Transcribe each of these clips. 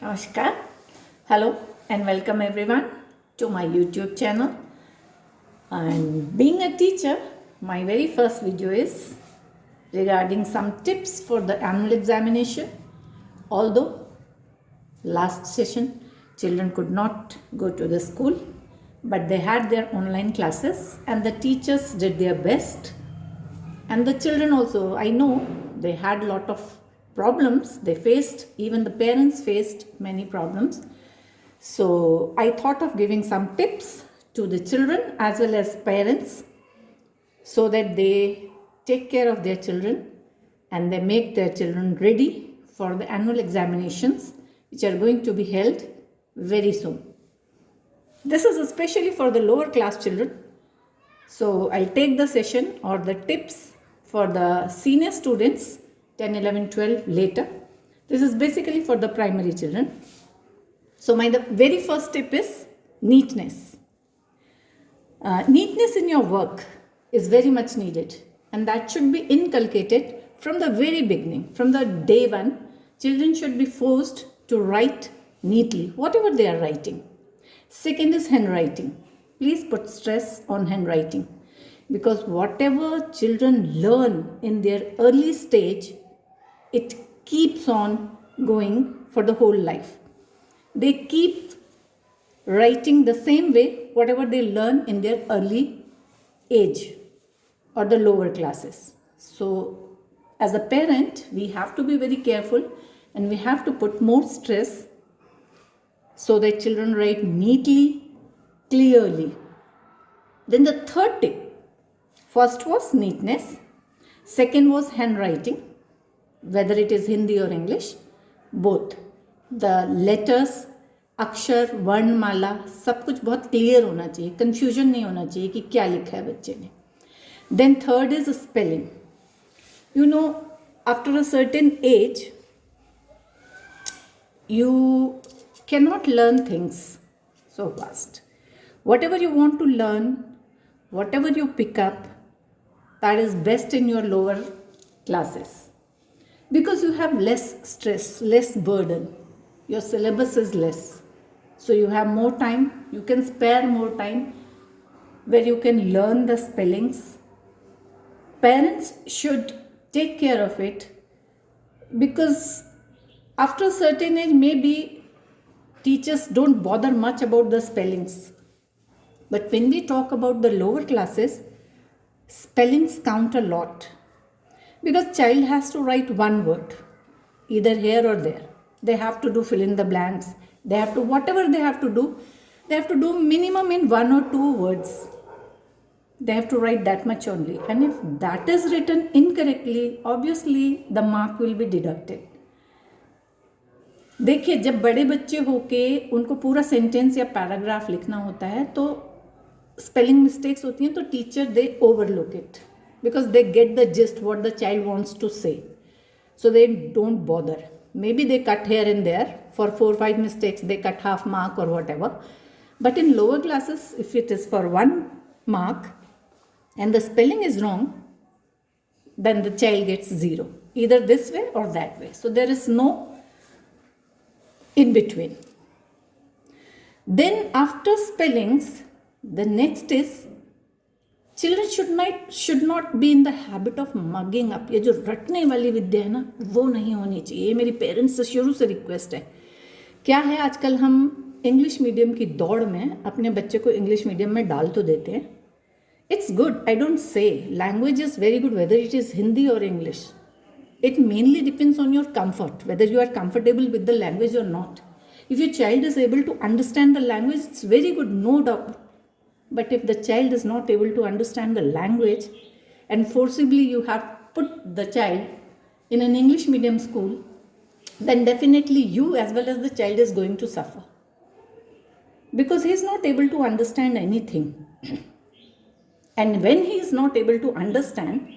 Namaskar. Hello and welcome everyone to my YouTube channel. And being a teacher, my very first video is regarding some tips for the annual examination. Although last session children could not go to the school, but they had their online classes and the teachers did their best. And the children also, I know they had a lot of problems they faced, even the parents faced many problems. So I thought of giving some tips to the children as well as parents so that they take care of their children and they make their children ready for the annual examinations which are going to be held very soon. This is especially for the lower class children. So I'll take the session or the tips for the senior students 10, 11, 12 later. This is basically for the primary children. So the very first tip is neatness. Neatness in your work is very much needed and that should be inculcated from the very beginning. From the day one, children should be forced to write neatly, whatever they are writing. Second is handwriting. Please put stress on handwriting because whatever children learn in their early stage, it keeps on going for the whole life. They keep writing the same way, whatever they learn in their early age or the lower classes. So as a parent, we have to be very careful and we have to put more stress so that children write neatly, clearly. Then the third tip, first was neatness, second was handwriting, whether it is Hindi or English, both. The letters, अक्षर, वर्णमाला सब कुछ बहुत clear होना चाहिए, confusion नहीं होना चाहिए कि क्या लिखा है बच्चे ने. Then third is spelling. You know, after a certain age, you cannot learn things so fast. Whatever you want to learn, whatever you pick up, that is best in your lower classes. Because you have less stress, less burden. Your syllabus is less. So you have more time, you can spare more time where you can learn the spellings. Parents should take care of it because after a certain age, maybe teachers don't bother much about the spellings. But when we talk about the lower classes, spellings count a lot. Because child has to write one word, either here or there. They have to do fill in the blanks. They have to, whatever they have to do minimum in 1 or 2 words. They have to write that much only. And if that is written incorrectly, obviously the mark will be deducted. देखिए, जब बड़े बच्चे होके उनको पूरा sentence या paragraph लिखना होता है तो स्पेलिंग मिस्टेक्स होती हैं तो teacher they overlook it because they get the gist what the child wants to say, so they don't bother. Maybe they cut here and there for 4 or 5 mistakes, they cut half mark or whatever. But in lower classes, if it is for 1 mark and the spelling is wrong, then the child gets 0, either this way or that way. So there is no in between. Then after spellings, the next is children should not be in the habit of mugging up. ये जो रटने वाली विद्या है ना, वो नहीं होनी चाहिए. ये मेरी पेरेंट्स से शुरू से रिक्वेस्ट है. क्या है, आजकल हम इंग्लिश मीडियम की दौड़ में अपने बच्चे को इंग्लिश मीडियम में डाल तो देते हैं. It's good, I don't say language is very good whether it is Hindi और English. It mainly depends on your comfort, whether you are comfortable with the language or not. If your child is able to understand the language, it's very good, no doubt. But if the child is not able to understand the language and forcibly you have put the child in an English medium school, then definitely you as well as the child is going to suffer. Because he is not able to understand anything. And when he is not able to understand,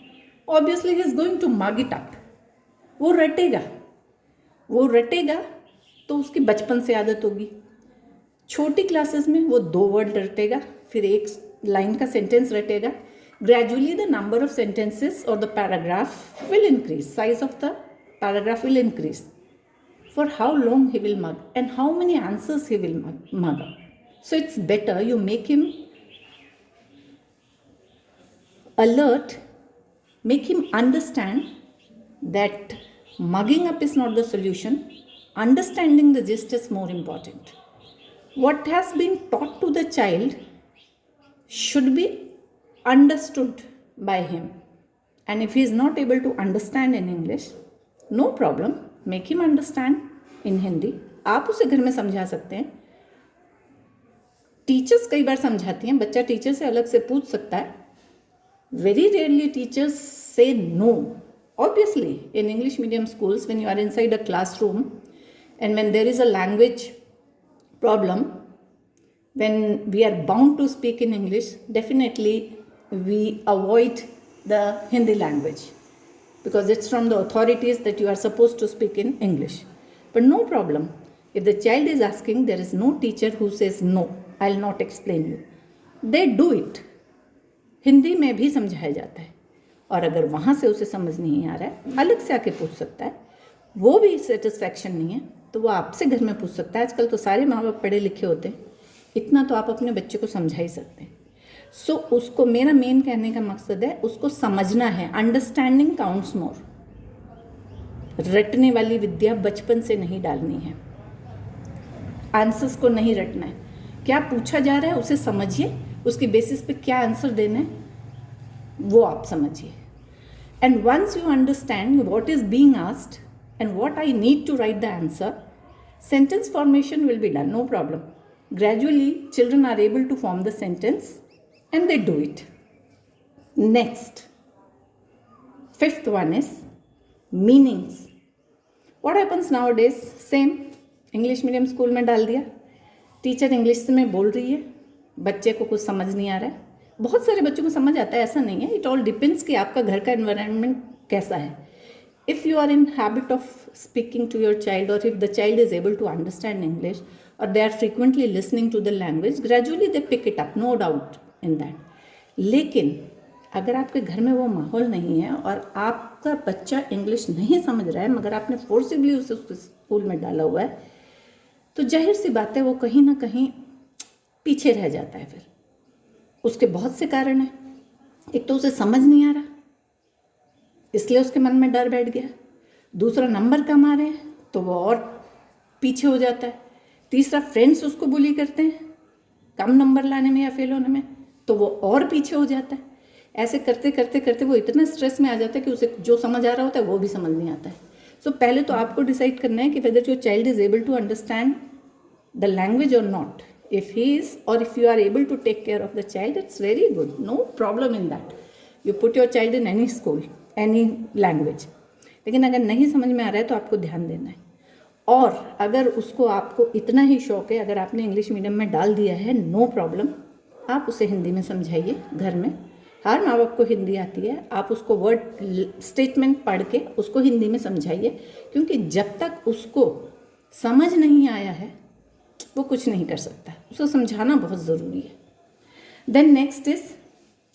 obviously he is going to mug it up. वो रटेगा तो उसकी बचपन से आदत होगी. छोटी classes में वो 2 वर्ड रटेगा, फिर 1 लाइन का सेंटेंस रटेगा. Gradually the number of sentences और the paragraph will increase, size of the paragraph will increase. for how long he will mug and how many answers he will mug up. So it's better you make him alert, make him understand that mugging up is not the solution. Understanding the gist is more important. What has been taught to the child should be understood by him. And if he is not able to understand in English, no problem, make him understand in Hindi. आप उसे घर में समझा सकते हैं. Teachers कई बार समझाती हैं, बच्चा टीचर से अलग से पूछ सकता है. Very rarely teachers say no. Obviously, in English medium schools, when you are inside a classroom and when there is a language problem, when we are bound to speak in English, definitely we avoid the Hindi language because it's from the authorities that you are supposed to speak in English. But no problem. If the child is asking, there is no teacher who says no, I'll not explain you. They do it. Hindi में भी समझाया जाता है और अगर वहाँ से उसे समझ नहीं आ रहा है, अलग से आके पूछ सकता है. वो भी सेटिस्फैक्शन नहीं है तो वो आपसे घर में पूछ सकता है. आजकल तो सारे माँ बाप पढ़े लिखे होते हैं, इतना तो आप अपने बच्चे को समझा ही सकते हैं. सो उसको, मेरा मेन कहने का मकसद है उसको समझना है. अंडरस्टैंडिंग काउंट्स मोर. रटने वाली विद्या बचपन से नहीं डालनी है. आंसर्स को नहीं रटना है. क्या पूछा जा रहा है उसे समझिए, उसकी बेसिस पे क्या आंसर देना है वो आप समझिए. And once you understand what is being asked and what I need to write the answer, sentence formation will be done, no problem. Gradually, children are able to form the sentence and they do it. Next, fifth one is meanings. What happens nowadays? Same, English medium school में डाल दिया, teacher English में बोल रही है, बच्चे को कुछ समझ नहीं आ रहा है. बहुत सारे बच्चों को समझ आता है, ऐसा नहीं है. इट ऑल डिपेंड्स कि आपका घर का एनवायरनमेंट कैसा है. If you are in habit of speaking to your child, or if the child is able to understand English, or they are frequently listening to the language, gradually they pick it up, no doubt in that. लेकिन अगर आपके घर में वो माहौल नहीं है और आपका बच्चा इंग्लिश नहीं समझ रहा है मगर आपने फोर्सिबली उसे स्कूल में डाला हुआ है, तो जाहिर सी बात है वो कहीं ना कहीं पीछे रह जाता है. फिर उसके बहुत से कारण हैं. एक तो उसे समझ नहीं आ रहा, इसलिए उसके मन में डर बैठ गया. दूसरा, नंबर कम आ रहे हैं तो वो और पीछे हो जाता है. तीसरा, फ्रेंड्स उसको बुली करते हैं कम नंबर लाने में या फेल होने में, तो वो और पीछे हो जाता है. ऐसे करते करते करते वो इतना स्ट्रेस में आ जाता है कि उसे जो समझ आ रहा होता है वो भी समझ नहीं आता है. सो पहले तो आपको डिसाइड करना है कि whether your child is able to understand the language और not. If he is, or if you are able to take care of the child, it's very good. No problem in that. You put your child in any school, any language. लेकिन अगर नहीं समझ में आ रहा है तो आपको ध्यान देना है. और अगर उसको, आपको इतना ही शौक है, अगर आपने इंग्लिश मीडियम में डाल दिया है, नो प्रॉब्लम, आप उसे हिंदी में समझाइए घर में. हर माँ बाप को हिंदी आती है, आप उसको वर्ड स्टेटमेंट पढ़ के उसको हिंदी में समझाइए, क्योंकि जब तक उसको समझ नहीं आया है वो कुछ नहीं कर सकता. उसको समझाना बहुत ज़रूरी है. Then next is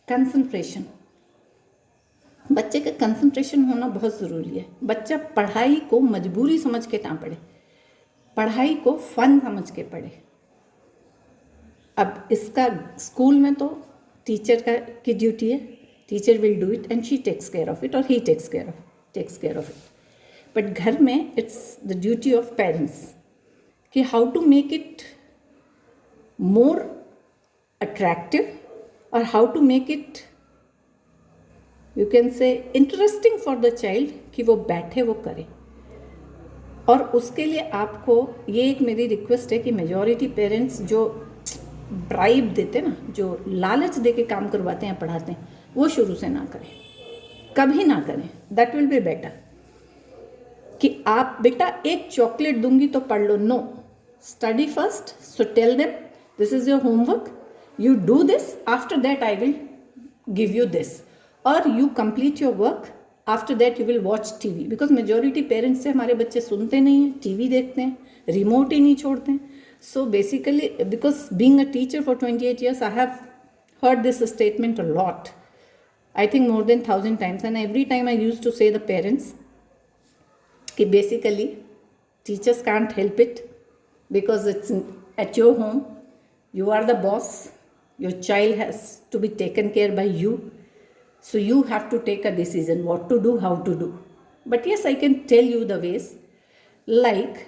concentration. बच्चे का कंसंट्रेशन होना बहुत ज़रूरी है. बच्चा पढ़ाई को मजबूरी समझ के ना पढ़े, पढ़ाई को फन समझ के पढ़े. अब इसका स्कूल में तो टीचर की ड्यूटी है, teacher will do it and she takes care of it, और he takes care of it. But घर में it's the duty of parents कि how to make it more attractive और how to make it, you can say, interesting for the child, कि वो बैठे वो करे. और उसके लिए आपको, ये एक मेरी रिक्वेस्ट है कि मेजॉरिटी पेरेंट्स जो ब्राइब देते ना, जो लालच दे के काम करवाते हैं, पढ़ाते हैं, वो शुरू से ना करें, कभी ना करें. That will be better. कि आप बेटा एक चॉकलेट दूंगी तो पढ़ लो, no, study first. So tell them this is your homework, you do this, after that I will give you this, और you complete your work, after that you will watch TV. Because majority parents से हमारे बच्चे सुनते नहीं हैं, TV देखते हैं, remote ही नहीं छोड़ते हैं. So basically, because being a teacher for 28 years, I have heard this statement a lot, I think more than 1,000 times, and every time I used to say the parents कि basically Teachers can't help it because it's at your home. You are the boss. Your child has to be taken care by you. So you have to take a decision what to do, how to do. But yes, I can tell you the ways. Like,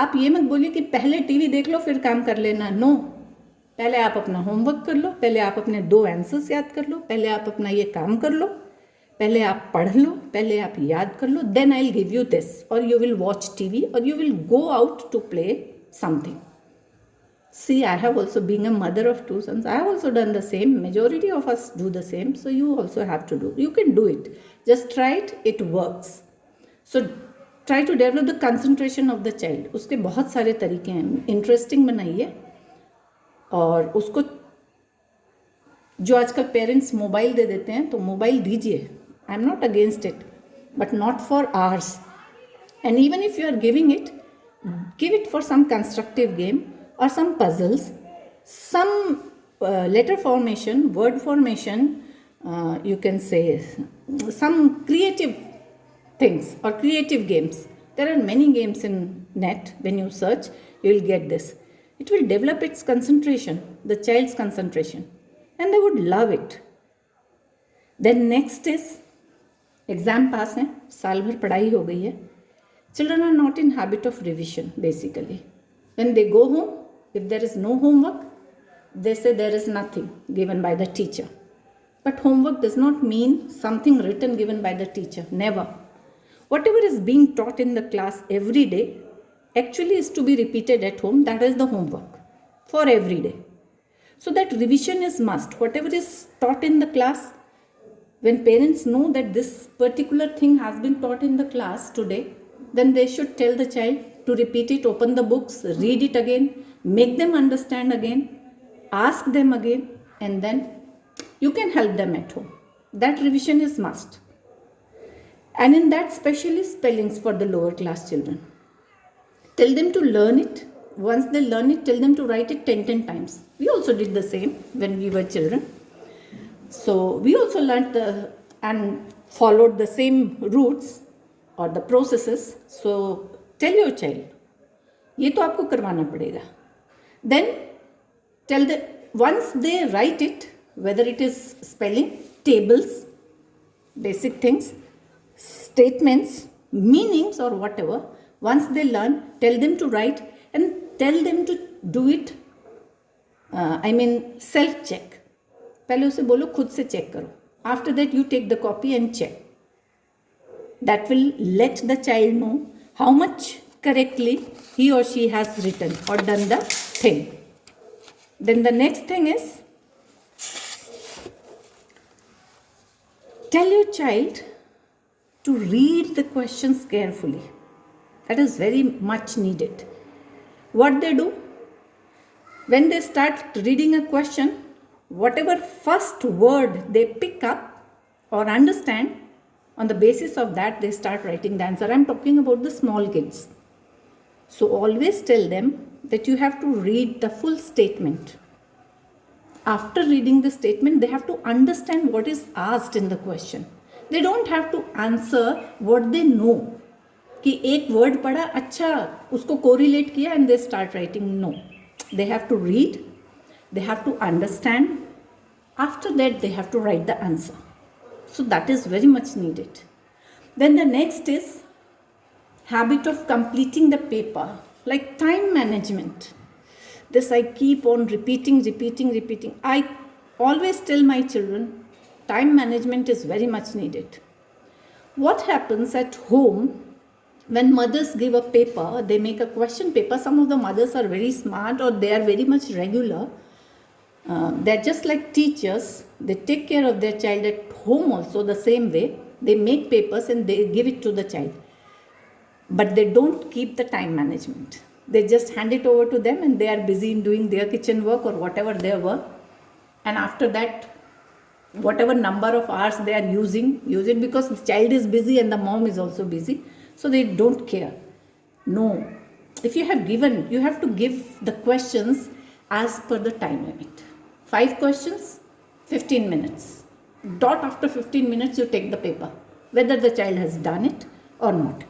आप ये मत बोलिए कि पहले TV देख लो फिर काम कर लेना. नो, पहले आप अपना होमवर्क कर लो, पहले आप अपने 2 आंसर्स याद कर लो, पहले आप अपना ये काम कर लो, पहले आप पढ़ लो, पहले आप याद कर लो. Then I will give you this, और यू विल वॉच टीवी, और you will go out to play something. See, I have also, being a mother of 2 sons, I have also done the same. Majority of us do the same. So you also have to do. You can do it. Just try it. It works. So try to develop the concentration of the child. उसके बहुत सारे तरीके हैं. Interesting बनाइए. और उसको जो आजकल पेरेंट्स मोबाइल दे देते हैं तो मोबाइल दीजिए. I am not against it, but not for hours. And even if you are giving it, give it for some constructive game or some puzzles, some letter formation, word formation, you can say some creative things or creative games. There are many games in net. When you search, you will get this. It will develop its concentration, the child's concentration, and they would love it. Then next is exam pass है, साल भर पढ़ाई हो गई है. Children are not in habit of revision basically. When they go home, if there is no homework, they say there is nothing given by the teacher. But homework does not mean something written given by the teacher. Never. Whatever is being taught in the class every day actually is to be repeated at home. That is the homework for every day. So that revision is must. Whatever is taught in the class, when parents know that this particular thing has been taught in the class today, then they should tell the child to repeat it, open the books, read it again, make them understand again, ask them again, and then you can help them at home. That revision is must. And in that, especially spellings for the lower class children. Tell them to learn it. Once they learn it, tell them to write it 10 times. We also did the same when we were children. So we also learned and followed the same routes or the processes. So tell your child, ये तो आपको करवाना पड़ेगा. Then tell them, once they write it, whether it is spelling, tables, basic things, statements, meanings or whatever, once they learn, tell them to write and tell them to do it, self-check. पहले उसे बोलो खुद से check करो. After that you take the copy and check. That will let the child know how much correctly he or she has written or done the thing. Then the next thing is, tell your child to read the questions carefully. That is very much needed. What they do, when they start reading a question, whatever first word they pick up or understand, on the basis of that they start writing the answer. I am talking about the small kids. So always tell them that you have to read the full statement. After reading the statement, they have to understand what is asked in the question. They don't have to answer what they know. कि एक word पढ़ा, अच्छा उसको correlate किया and they start writing. No. They have to read. They have to understand. After that, they have to write the answer. So that is very much needed. Then the next is habit of completing the paper, like time management. This I keep on repeating. I always tell my children, time management is very much needed. What happens at home, when mothers give a paper, they make a question paper. Some of the mothers are very smart or they are very much regular. They're just like teachers. They take care of their child at home also the same way. They make papers and they give it to the child. But they don't keep the time management. They just hand it over to them and they are busy in doing their kitchen work or whatever their work. And after that, whatever number of hours they are using, use it, because the child is busy and the mom is also busy. So they don't care. No. If you have given, you have to give the questions as per the time limit. 5 questions, 15 minutes. Dot after 15 minutes, you take the paper, whether the child has done it or not.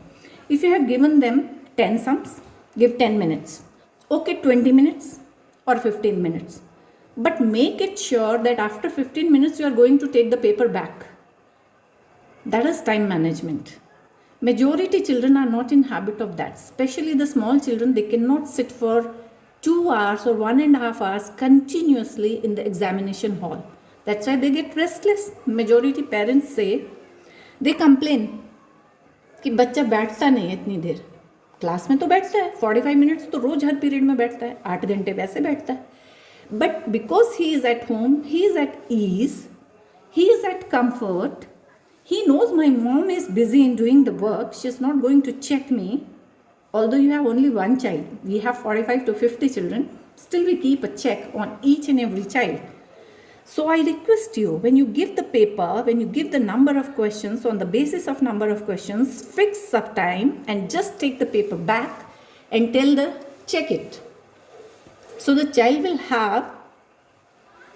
If you have given them 10 sums, give 10 minutes. Okay, 20 minutes or 15 minutes. But make it sure that after 15 minutes you are going to take the paper back. That is time management. Majority children are not in habit of that. Especially the small children, they cannot sit for 2 hours or 1.5 hours continuously in the examination hall. That's why they get restless. Majority parents say, they complain कि बच्चा बैठता नहीं है इतनी देर. Class में तो बैठता है 45 मिनट्स तो रोज हर पीरियड में बैठता है, 8 घंटे वैसे बैठता है. But because he is at home, he is at ease, he is at comfort, he knows my mom is busy in doing the work, she is not going to check me. Although you have only one child, we have 45 to 50 children, still we keep a check on each and every child. So I request you, when you give the paper, when you give the number of questions, on the basis of number of questions, fix a time and just take the paper back and tell the check it. So the child will have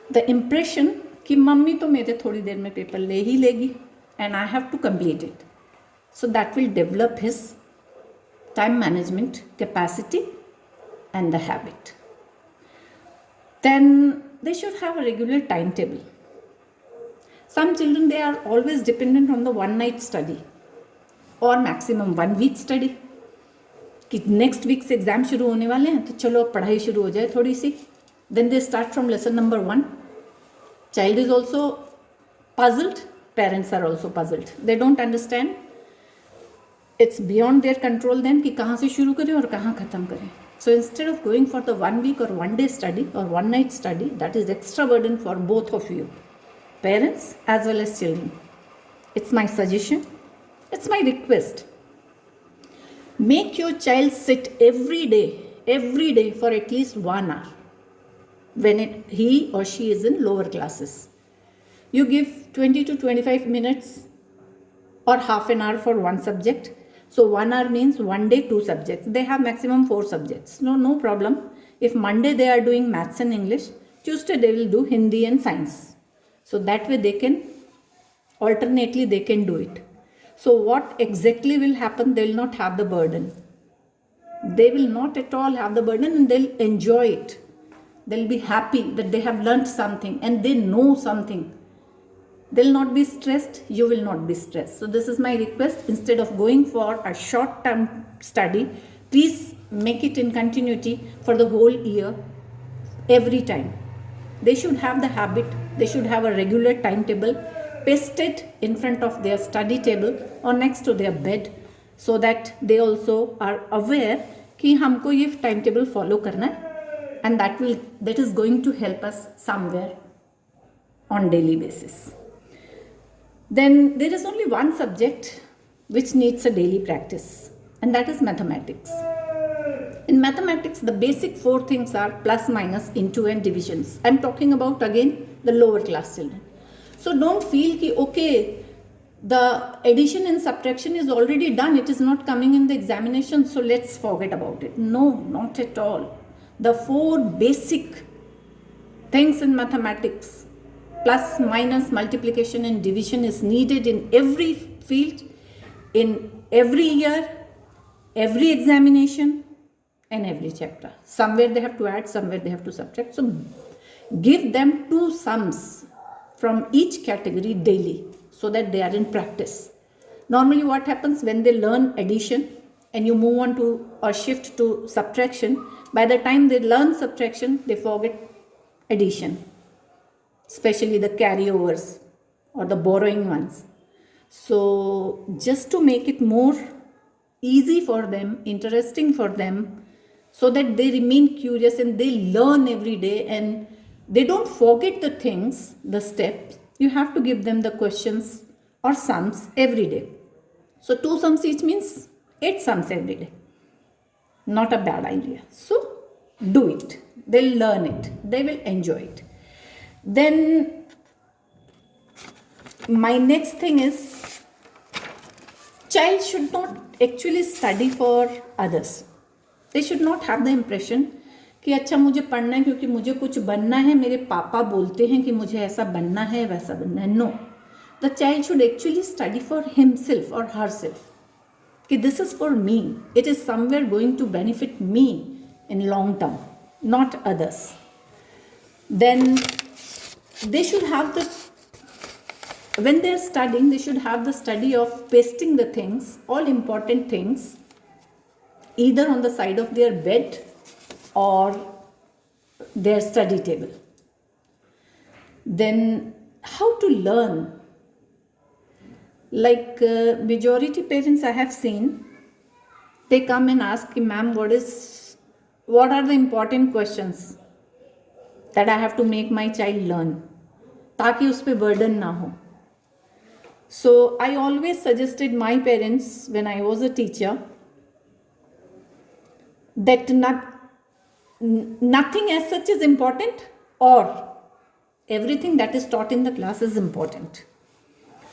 the impression कि mummy तो मेरे थोड़ी देर में paper ले ही लेगी and I have to complete it. So that will develop his time management capacity and the habit. Then they should have a regular timetable. Some children, they are always dependent on the one night study or maximum 1 week study. कि next week से exam शुरू होने वाले हैं तो चलो पढ़ाई शुरू हो जाए थोड़ी सी. Then they start from lesson number 1. Child is also puzzled. Parents are also puzzled. They don't understand. It's beyond their control then कि कहाँ से शुरू करें और कहाँ ख़त्म करें. So instead of going for the 1 week or 1 day study or 1 night study, that is extra burden for both of you, parents as well as children. It's my suggestion. It's my request. Make your child sit every day for at least 1 hour when he or she is in lower classes. You give 20 to 25 minutes or half an hour for one subject. So 1 hour means 1 day 2 subjects. They have maximum 4 subjects. No problem. If Monday they are doing maths and English, Tuesday they will do Hindi and science. So that way they can alternately they can do it. So what exactly will happen? They will not have the burden. They will not at all have the burden and they'll enjoy it. They'll be happy that they have learned something and they know something. They'll not be stressed, you will not be stressed. So this is my request. Instead of going for a short term study, please make it in continuity for the whole year, every time. They should have the habit, they should have a regular timetable pasted in front of their study table or next to their bed, so that they also are aware कि हमको ये timetable follow करना है, and that is going to help us somewhere on daily basis. Then there is only one subject which needs a daily practice, and that is mathematics. In mathematics, the basic 4 things are plus, minus, into and divisions. I'm talking about again the lower class children. So don't feel कि okay, the addition and subtraction is already done, it is not coming in the examination, so let's forget about it. No, not at all. The 4 basic things in mathematics, plus, minus, multiplication and division, is needed in every field, in every year, every examination and every chapter. Somewhere they have to add, somewhere they have to subtract. So give them 2 sums from each category daily so that they are in practice. Normally what happens when they learn addition and you move on to or shift to subtraction, by the time they learn subtraction, they forget addition, especially the carryovers or the borrowing ones. So just to make it more easy for them, interesting for them, so that they remain curious and they learn every day and they don't forget the things, the steps, you have to give them the questions or sums every day. So 2 sums each means 8 sums every day. Not a bad idea. So do it. They'll learn it. They will enjoy it. Then my next thing is, child should not actually study for others. They should not have the impression कि अच्छा मुझे पढ़ना है क्योंकि मुझे कुछ बनना है, मेरे पापा बोलते हैं कि मुझे ऐसा बनना है वैसा बनना है. No, the child should actually study for himself or herself. कि this is for me. It is somewhere going to benefit me in long term, not others. Then they should have when they're studying, they should have the study of pasting the things, all important things, either on the side of their bed or their study table. Then how to learn? Like majority parents I have seen, they come and ask, ma'am, what are the important questions that I have to make my child learn, ताकि उस पे burden ना हो. So I always suggested my parents when I was a teacher that nothing as such is important, or everything that is taught in the class is important.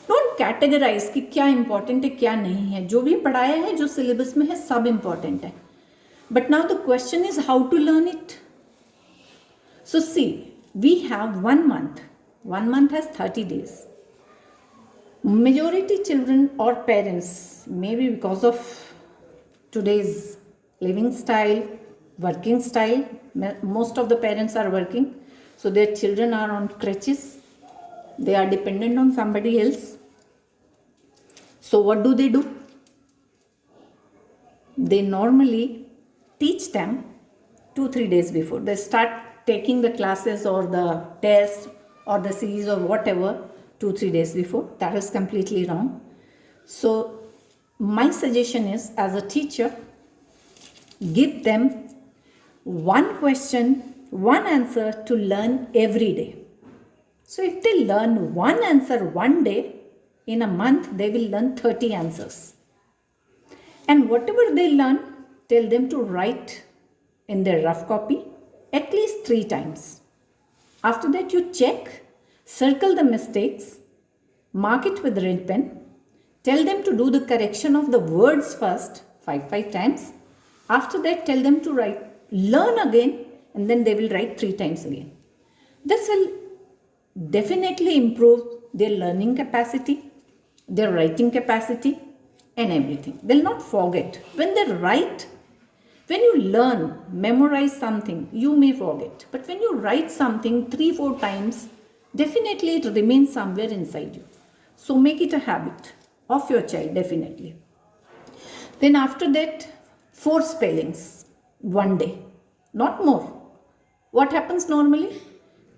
Don't categorize कि क्या important है क्या नहीं है. जो भी पढ़ाया है, जो syllabus में है, सब important है. But now the question is how to learn it. So see, we have 1 month. 1 month has 30 days. Majority children or parents, maybe because of today's living style, working style, most of the parents are working, so their children are on crutches, they are dependent on somebody else. So what do? They normally teach them 2-3 days before. They start taking the classes or the test or the series or whatever 2-3 days before. That is completely wrong. So my suggestion is, as a teacher, give them one question, one answer to learn every day. So if they learn one answer one day, in a month they will learn 30 answers. And whatever they learn, tell them to write in their rough copy at least 3 times. After that you check, circle the mistakes, mark it with red pen, tell them to do the correction of the words first 5 times. After that tell them to learn again, and then they will write 3 times again. This will definitely improve their learning capacity, their writing capacity and everything. They'll not forget. When they write, when you learn, memorize something, you may forget. But when you write something 3-4 times, definitely it remains somewhere inside you. So make it a habit of your child, definitely. Then after that, 4 spellings one day, not more. What happens normally?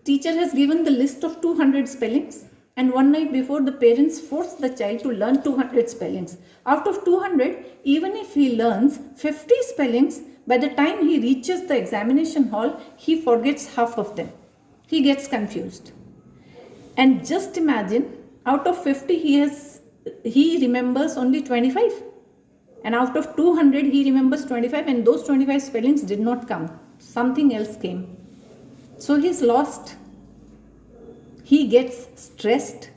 Teacher has given the list of 200 spellings, and one night before the parents force the child to learn 200 spellings. Out of 200, even if he learns 50 spellings, by the time he reaches the examination hall, he forgets half of them. He gets confused. And just imagine, out of 50, he remembers only 25. And out of 200, he remembers 25, and those 25 spellings did not come. Something else came. So he's lost. He gets stressed.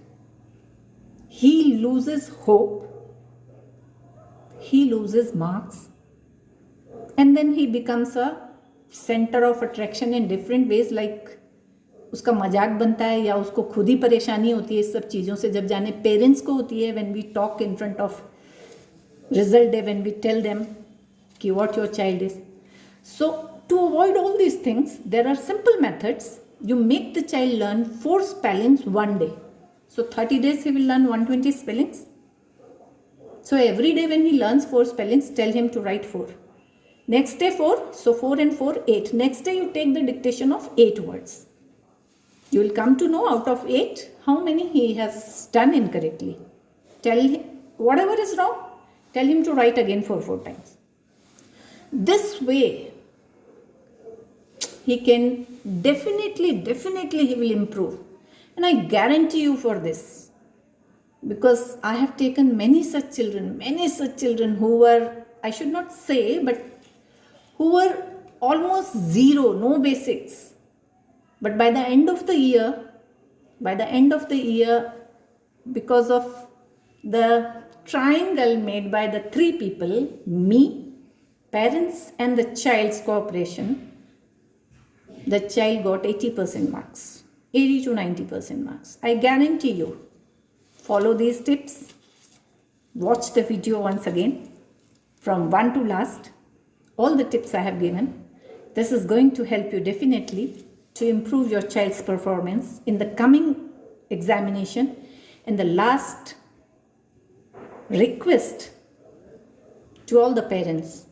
He loses hope. He loses marks. And then he becomes a center of attraction in different ways, like उसका मजाक बनता है या उसको खुद ही परेशानी होती है इस सब चीज़ों से. जब जाने पेरेंट्स को होती है, when we talk in front of result day, when we tell them कि what your child is. So to avoid all these things, there are simple methods. You make the child learn 4 spellings one day. So 30 days he will learn 120 spellings. So every day when he learns 4 spellings, tell him to write 4. Next day 4, so 4 and 4, 8. Next day you take the dictation of 8 words. You will come to know out of 8 how many he has done incorrectly. Tell him whatever is wrong, tell him to write again 4 times. This way he can definitely he will improve. And I guarantee you for this, because I have taken many such children who were, I should not say, but who were almost zero, no basics. But by the end of the year, because of the triangle made by the 3 people, me, parents and the child's cooperation, the child got 80% marks, 80 to 90% marks. I guarantee you, follow these tips, watch the video once again, from one to last, all the tips I have given. This is going to help you definitely to improve your child's performance in the coming examination. And the last request to all the parents,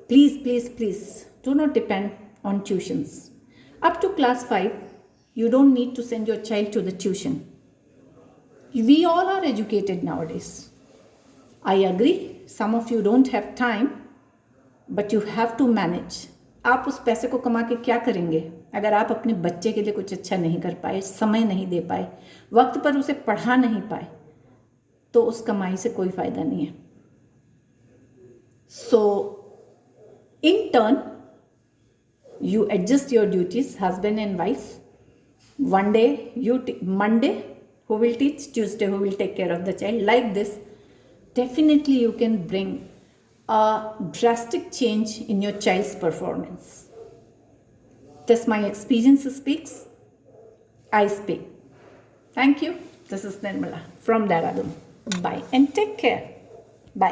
please, please, please do not depend on tuitions. Up to class 5, you don't need to send your child to the tuition. We all are educated nowadays. I agree, some of you don't have time, but you have to manage. आप उस पैसे को कमा के क्या करेंगे अगर आप अपने बच्चे के लिए कुछ अच्छा नहीं कर पाए, समय नहीं दे पाए, वक्त पर उसे पढ़ा नहीं पाए, तो उस कमाई से कोई फायदा नहीं है. So in turn, you adjust your duties, husband and wife. One day Monday who will teach, Tuesday who will take care of the child. Like this, definitely you can bring a drastic change in your child's performance. This my experience speaks. I speak. Thank you. This is Nirmala from Dehradun. Bye and take care.